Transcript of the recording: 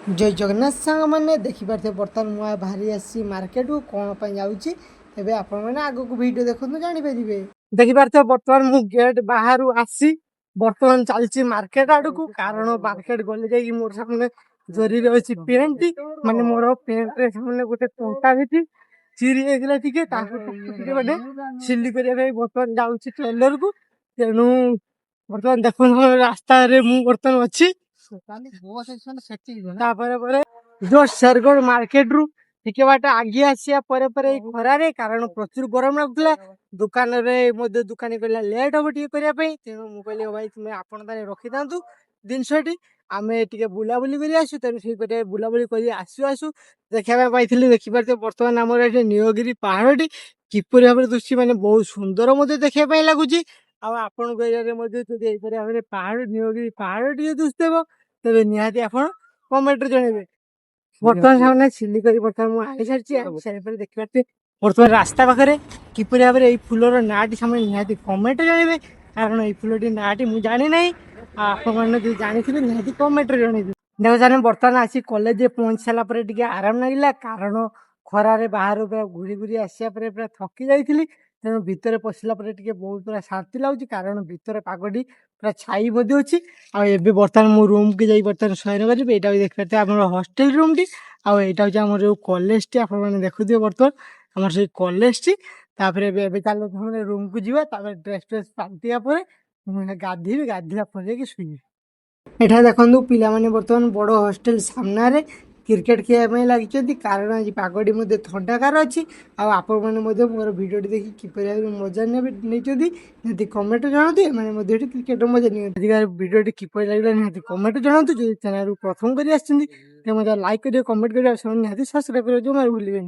जय जगन्नाथ सांग मैंने देखिपे बर्तमान मुआ बाहरी आसी मार्केट को कौन पर जाऊँगी एवं आपण मैंने आग को वीडियो देखो जापर देखिपे बर्तमान मु गेट बाहर आसी बर्तमान चलती मार्केट आड़ को कारण मार्केट गले जाइए मोर सामने जरी अच्छी पेंट माने मोर पेंट सामने गोटे टंका भी चिरी होता गोटे सिली करने बर्तमान जाऊँ टेलर को तेणु बर्तमान देख रास्ता बर्तमान अच्छी जो सरगढ़ मार्केट रु टिके बाट आगे आसिया खरारे कारण प्रचुर गरम लगुला दुकान दुकानी कहला लेट हम टे करने तेणु मुझे भाई तुम्हें आपण रखी था जिनसटी आम टे बुलाबुली कर आसु तेणु से बुलाबुली कर आसु आसु देखा पाई देखिपारे बर्तमान आम नीलगिरी पहाड़ी किपर भाव दृश्य माने बहुत सुंदर देखा लगुच आपण पहाड़ नीलगिरी पहाड़ टे दुषदेव तेज निहाती आप कमेंट जनइबे बर्तमान सामने सिलिक बर्तमान आई सारी देखिए बर्तमान रास्ता पाखे किपर भाव में फुलर नाटी सामने निहाती कमेंट जनइबे कारण ये फुलटी नाटी मुझे जानी ना आपने जानी निहाती कमेंट जनइबे देखो सारे बर्तमान आसी कॉलेज पहुंच सारापर टे आराम लगे कारण खरारे बाहर पूरा घूरी घूरी आसा पूरा थकी जाइली तेणु भितर पशिला बहुत पूरा शांति लगुच कारण भितर पागटी पूरा छाई अच्छी आबे बर्तमान मो रूम की जाई बर्तमान शयन करी यहाँ भी देखते आम हस्टेल रूम टी आईटा हूँ आम जो कॉलेज टी आपने देखुए बर्तमान आम से कॉलेज टी चलो रूम को जावा ड्रेस फ्रेस पाल्टिया गाधीबी गाधेला शुई एठा देखु पिलाने बर्तमान बड़ हस्टेल सामने क्रिकेट खेलने लगी कारण आज पगटी मध्य थंडाकार अच्छी आपण मैंने मोर भिडियो देखिए किपर मजा नहीं कमेंट जनातु मैंने क्रिकेट मजा नहीं भिडियो किपर लगे निहाती कमेंट जनातु जो चैनल प्रथम कर लाइक करेंगे कमेंट करेंगे सब्सक्राइब करेंगे जो भूलें।